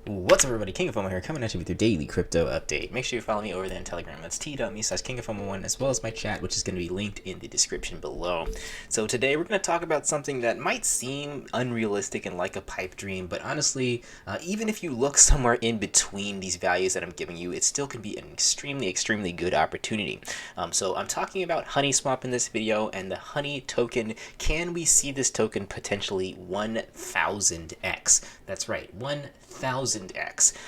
What's up, everybody? King of Fomo here, coming at you with your daily crypto update. Make sure you follow me over there on Telegram. That's t.me/KingofFomo1, as well as my chat, which is going to be linked in the description below. So today we're going to talk about something that might seem unrealistic and like a pipe dream, but honestly, even if you look somewhere in between these values that I'm giving you, it still can be an extremely good opportunity. So I'm talking about Honeyswap in this video, and the Honey token. Can we see this token potentially 1000x? That's right, 1000x.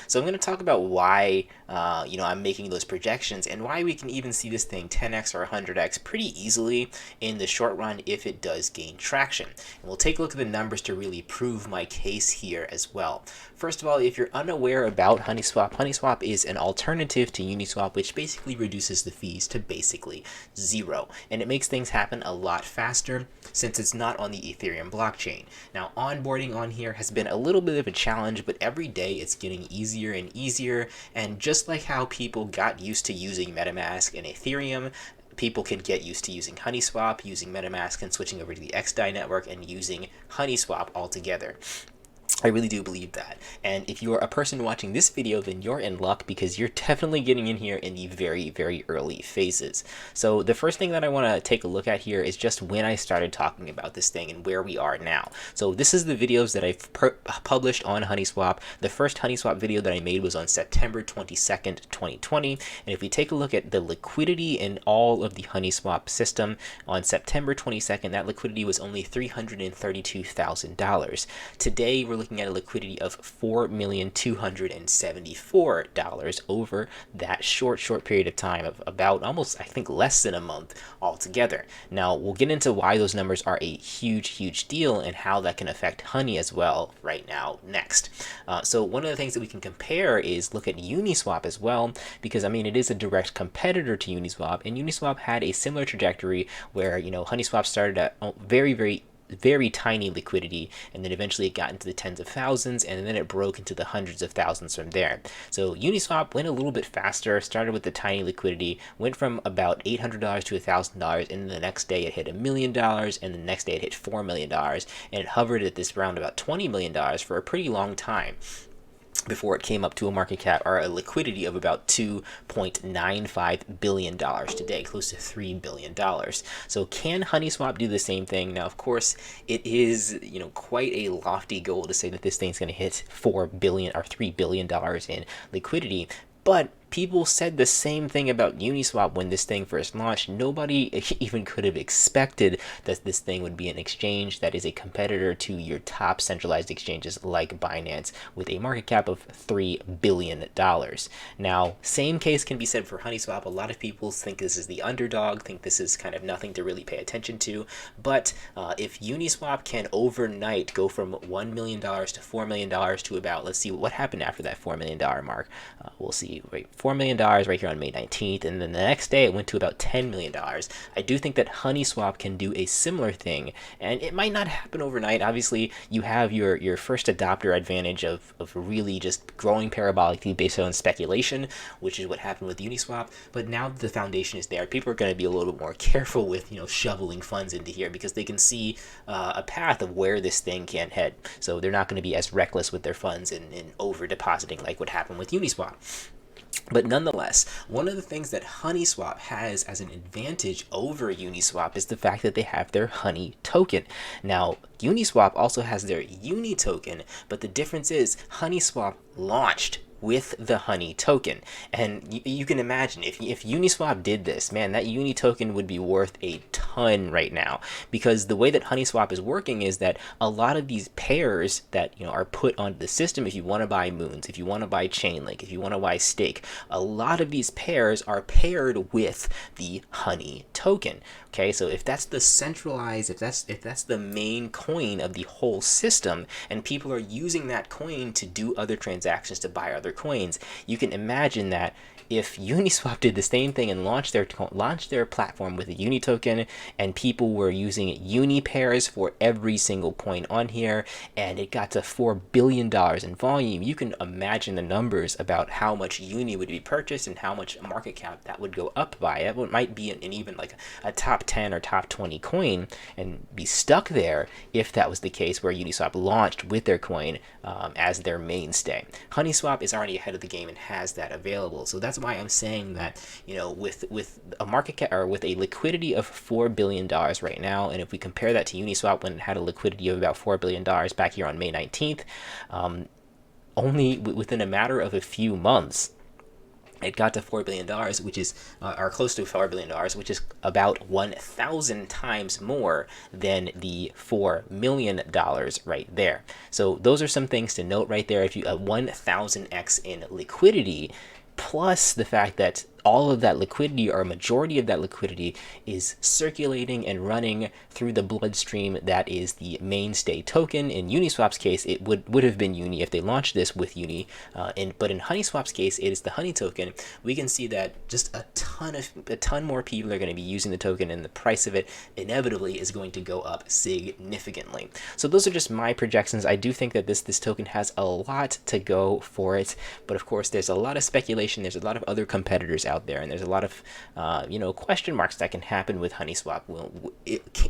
So I'm going to talk about why I'm making those projections and why we can even see this thing 10x or 100x pretty easily in the short run if it does gain traction. And we'll take a look at the numbers to really prove my case here as well. First of all, if you're unaware about Honeyswap, Honeyswap is an alternative to Uniswap, which basically reduces the fees to basically zero. And it makes things happen a lot faster since it's not on the Ethereum blockchain. Now, onboarding on here has been a little bit of a challenge, but every day it's getting easier and easier. And just like how people got used to using MetaMask and Ethereum, people can get used to using Honeyswap, using MetaMask, and switching over to the XDAI network and using Honeyswap altogether. I really do believe that. And if you're a person watching this video, then you're in luck because you're definitely getting in here in the very early phases. So the first thing that I want to take a look at here is just when I started talking about this thing and where we are now. So this is the videos that I've published on Honeyswap. The first Honeyswap video that I made was on September 22nd, 2020. And if we take a look at the liquidity in all of the Honeyswap system on September 22nd, that liquidity was only $332,000. Today, we're looking at a liquidity of $4,274,000 over that short period of time of about almost, I think, less than a month altogether. Now, we'll get into why those numbers are a huge deal and how that can affect Honey as well right now next. So one of the things that we can compare is look at Uniswap as well, because I mean, it is a direct competitor to Uniswap, and Uniswap had a similar trajectory where, Honeyswap started at very tiny liquidity, and then eventually it got into the tens of thousands, and then it broke into the hundreds of thousands from there. So Uniswap went a little bit faster, started with the tiny liquidity, went from about $800 to $1,000, and the next day it hit $1 million, and the next day it hit $4 million, and it hovered at this round about $20 million for a pretty long time before it came up to a market cap or a liquidity of about $2.95 billion today, close to $3 billion. So can Honeyswap do the same thing? Now, of course, it is, quite a lofty goal to say that this thing's going to hit $4 billion or $3 billion in liquidity, but people said the same thing about Uniswap when this thing first launched. Nobody even could have expected that this thing would be an exchange that is a competitor to your top centralized exchanges like Binance with a market cap of $3 billion. Now, same case can be said for Honeyswap. A lot of people think this is the underdog, think this is kind of nothing to really pay attention to. But if Uniswap can overnight go from $1 million to $4 million to about, let's see what happened after that $4 million mark. We'll see, right? $4 million right here on May 19th, and then the next day it went to about $10 million. I do think that Honeyswap can do a similar thing, and it might not happen overnight. Obviously, you have your first adopter advantage of really just growing parabolically based on speculation, which is what happened with Uniswap, but now that the foundation is there, people are going to be a little bit more careful with, shoveling funds into here because they can see a path of where this thing can head. So they're not going to be as reckless with their funds and over depositing like what happened with Uniswap. But nonetheless, one of the things that Honeyswap has as an advantage over Uniswap is the fact that they have their Honey token. Now, Uniswap also has their Uni token, but the difference is Honeyswap launched with the Honey token. And you can imagine if Uniswap did this, man, that Uni token would be worth a ton right now, because the way that Honeyswap is working is that a lot of these pairs that are put onto the system, if you want to buy Moons, if you want to buy Chainlink, if you want to buy Stake, a lot of these pairs are paired with the Honey token. Okay, so if that's the centralized, if that's the main coin of the whole system, and people are using that coin to do other transactions, to buy other other coins, you can imagine that if Uniswap did the same thing and launched their platform with a Uni token, and people were using Uni pairs for every single coin on here, and it got to $4 billion in volume, you can imagine the numbers about how much Uni would be purchased and how much market cap that would go up by. It might be an even like a top 10 or top 20 coin and be stuck there if that was the case where Uniswap launched with their coin as their mainstay. Honeyswap is already ahead of the game and has that available. So that's why I'm saying that, with a market cap or with a liquidity of $4 billion right now, and if we compare that to Uniswap when it had a liquidity of about $4 billion back here on May 19th, only within a matter of a few months, it got to $4 billion, which is, or close to $4 billion, which is about 1,000 times more than the $4 million right there. So those are some things to note right there. If you 1,000x in liquidity, plus the fact that all of that liquidity, or a majority of that liquidity, is circulating and running through the bloodstream that is the mainstay token. In Uniswap's case, it would have been Uni if they launched this with Uni, but in Honeyswap's case, it is the Honey token. We can see that just a ton more people are going to be using the token, and the price of it inevitably is going to go up significantly. So those are just my projections. I do think that this token has a lot to go for it, but of course there's a lot of speculation. There's a lot of other competitors out there, and there's a lot of question marks that can happen with Honeyswap.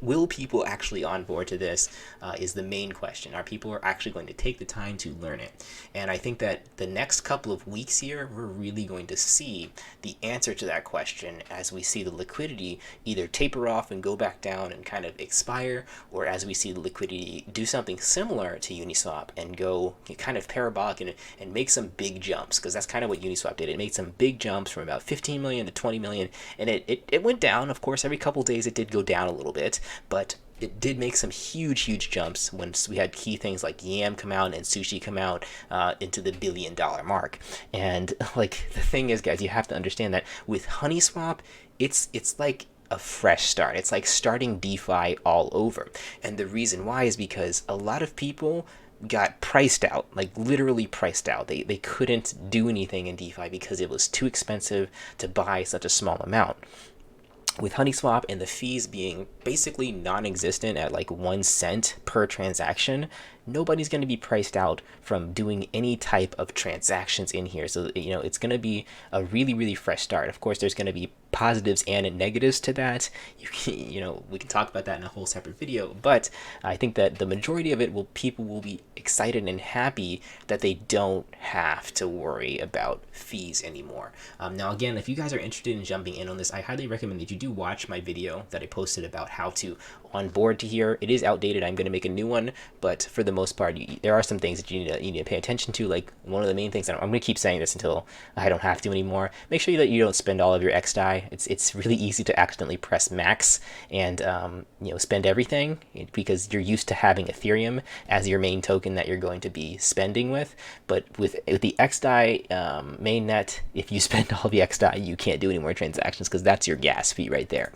Will people actually onboard to this is the main question. Are people actually going to take the time to learn it? And I think that the next couple of weeks here, we're really going to see the answer to that question as we see the liquidity either taper off and go back down and kind of expire, or as we see the liquidity do something similar to Uniswap and go kind of parabolic and make some big jumps, because that's kind of what Uniswap did. It made some big jumps from about 15 million to 20 million, and it went down. Of course, every couple days it did go down a little bit, but it did make some huge jumps once we had key things like Yam come out and Sushi come out into the $1 billion mark. And like, the thing is, guys, you have to understand that with Honeyswap, it's like a fresh start. It's like starting DeFi all over. And the reason why is because a lot of people got priced out, like literally priced out. They couldn't do anything in DeFi because it was too expensive to buy such a small amount. With Honeyswap and the fees being basically non-existent at like 1 cent per transaction, nobody's going to be priced out from doing any type of transactions in here. So, it's going to be a really fresh start. Of course, there's going to be positives and negatives to that. We can talk about that in a whole separate video, but I think that the majority of it people will be excited and happy that they don't have to worry about fees anymore. Now, again, if you guys are interested in jumping in on this, I highly recommend that you do watch my video that I posted about how to onboard to here. It is outdated. I'm going to make a new one, but for the most part, there are some things that you need to pay attention to. Like, one of the main things, I'm going to keep saying this until I don't have to anymore. Make sure that you don't spend all of your XDAI. It's really easy to accidentally press max and spend everything, because you're used to having Ethereum as your main token that you're going to be spending with. But with the XDAI mainnet, if you spend all the XDAI, you can't do any more transactions, because that's your gas fee right there.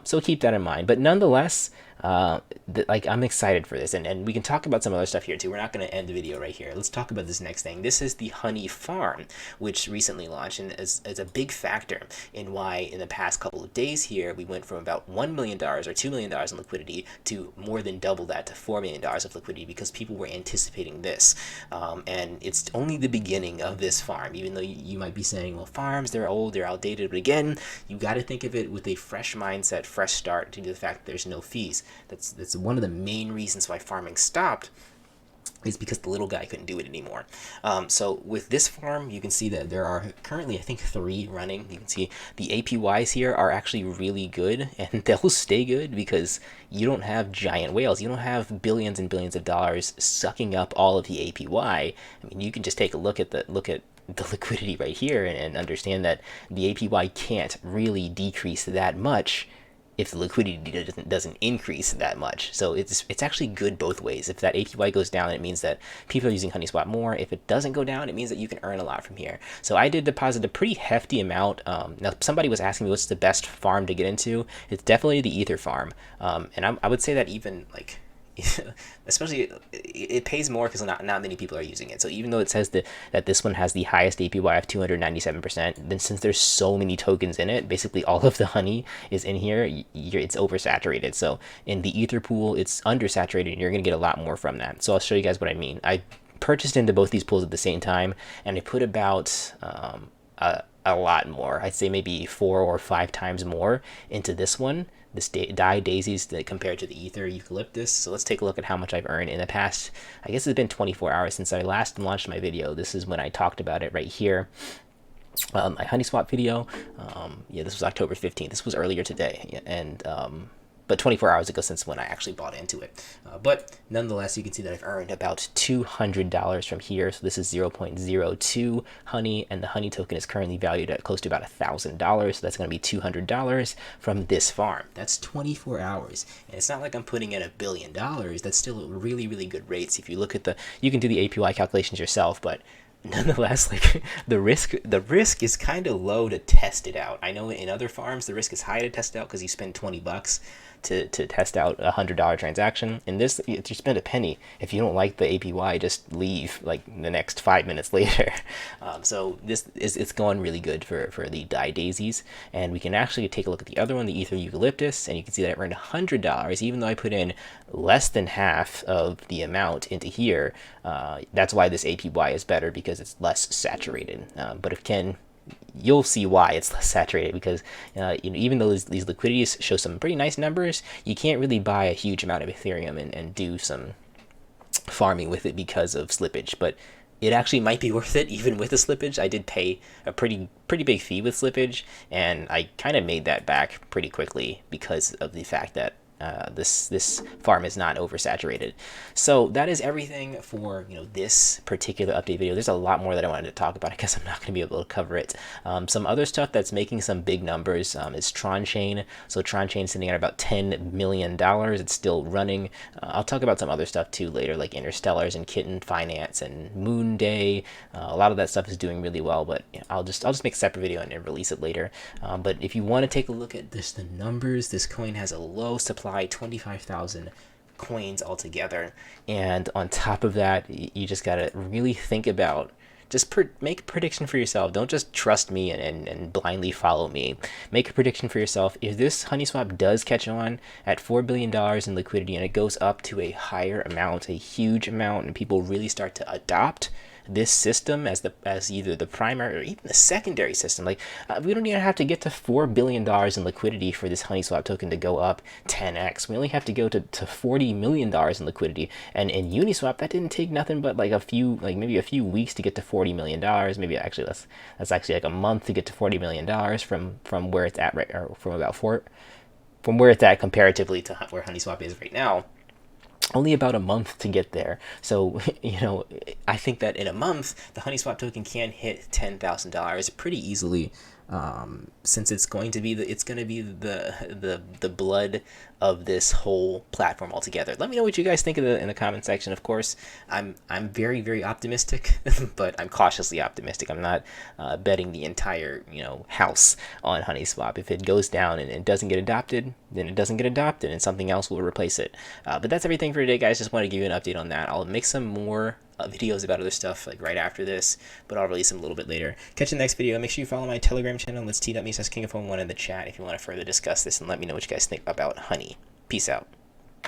So keep that in mind. But nonetheless, I'm excited for this, and we can talk about some other stuff here too. We're not going to end the video right here. Let's talk about this next thing. This is the Honey Farm, which recently launched, and is a big factor in why in the past couple of days here we went from about $1 million or $2 million in liquidity to more than double that, to $4 million of liquidity, because people were anticipating this. And it's only the beginning of this farm, even though you might be saying, well, farms, they're old, they're outdated. But again, you got to think of it with a fresh mindset, fresh start, due to the fact that there's no fees. That's one of the main reasons why farming stopped, is because the little guy couldn't do it anymore. So with this farm, you can see that there are currently, I think, 3 running. You can see the APYs here are actually really good, and they'll stay good because you don't have giant whales. You don't have billions and billions of dollars sucking up all of the APY. I mean, you can just take a look at the liquidity right here and understand that the APY can't really decrease that much if the liquidity doesn't increase that much. So it's actually good both ways. If that APY goes down, it means that people are using Honeyswap more. If it doesn't go down, it means that you can earn a lot from here. So I did deposit a pretty hefty amount. Now, somebody was asking me what's the best farm to get into. It's definitely the Ether farm. And I would say that even like especially it pays more because not many people are using it. So even though it says that this one has the highest APY of 297%, then since there's so many tokens in it, basically all of the honey is in here, it's oversaturated. So in the ether pool, it's undersaturated, and you're gonna get a lot more from that. So I'll show you guys what I mean. I purchased into both these pools at the same time, and I put about a lot more. I'd say maybe 4 or 5 times more into this one, this dye daisies, compared to the ether eucalyptus. So let's take a look at how much I've earned in the past. I guess it's been 24 hours since I last launched my video. This is when I talked about it right here. My Honeyswap video. Yeah, this was October 15th. This was earlier today, and but 24 hours ago since when I actually bought into it. But nonetheless, you can see that I've earned about $200 from here. So this is 0.02 honey, and the honey token is currently valued at close to about $1,000. So that's going to be $200 from this farm. That's 24 hours, and it's not like I'm putting in $1 billion. That's still really, really good rates. If you look at you can do the APY calculations yourself, but nonetheless, like the risk is kind of low to test it out. I know in other farms the risk is high to test it out because you spend 20 bucks to test out a $100 transaction. In this, if you spend a penny, if you don't like the APY, just leave like the next 5 minutes later. So it's going really good for the dye daisies, and we can actually take a look at the other one, the ether eucalyptus, and you can see that I earned $100 even though I put in less than half of the amount into here. That's why this APY is better, because it's less saturated. But if you'll see why it's less saturated, because even though these liquidities show some pretty nice numbers, you can't really buy a huge amount of Ethereum and do some farming with it because of slippage. But it actually might be worth it even with the slippage. I did pay a pretty big fee with slippage, and I kind of made that back pretty quickly because of the fact that this farm is not oversaturated. So that is everything for this particular update video. There's a lot more that I wanted to talk about. I guess I'm not going to be able to cover it. Some other stuff that's making some big numbers is Tron Chain. So Tron Chain is sitting at about $10 million. It's still running. I'll talk about some other stuff too later, like Interstellars and Kitten Finance and Moon Day. A lot of that stuff is doing really well, but I'll just make a separate video and release it later. But if you want to take a look at the numbers, this coin has a low supply, 25,000 coins altogether, and on top of that, you just gotta really think about, just make a prediction for yourself. Don't just trust me and blindly follow me. Make a prediction for yourself. If this Honeyswap does catch on at $4 billion in liquidity, and it goes up to a higher amount, a huge amount, and people really start to adopt this system as either the primary or even the secondary system, like we don't even have to get to $4 billion in liquidity for this Honeyswap token to go up 10x. We only have to go to $40 million in liquidity, and in Uniswap that didn't take nothing but like maybe a few weeks to get to $40 million. Maybe actually that's actually like a month to get to $40 million from where it's at right, or from where it's at comparatively to where Honeyswap is right now. Only about a month to get there. So I think that in a month the Honeyswap token can hit $10,000 pretty easily, since it's going to be the blood of this whole platform altogether. Let me know what you guys think in the comment section. Of course, I'm very, very optimistic, but I'm cautiously optimistic. I'm not betting the entire house on Honeyswap. If it goes down and it doesn't get adopted, then it doesn't get adopted, and something else will replace it. But that's everything for today, guys. Just want to give you an update on that. I'll make some more videos about other stuff like right after this, but I'll release them a little bit later. Catch you in the next video. Make sure you follow my Telegram channel. Let's t.me/KingofFomo1 in the chat if you want to further discuss this, and let me know what you guys think about Honey. Peace out.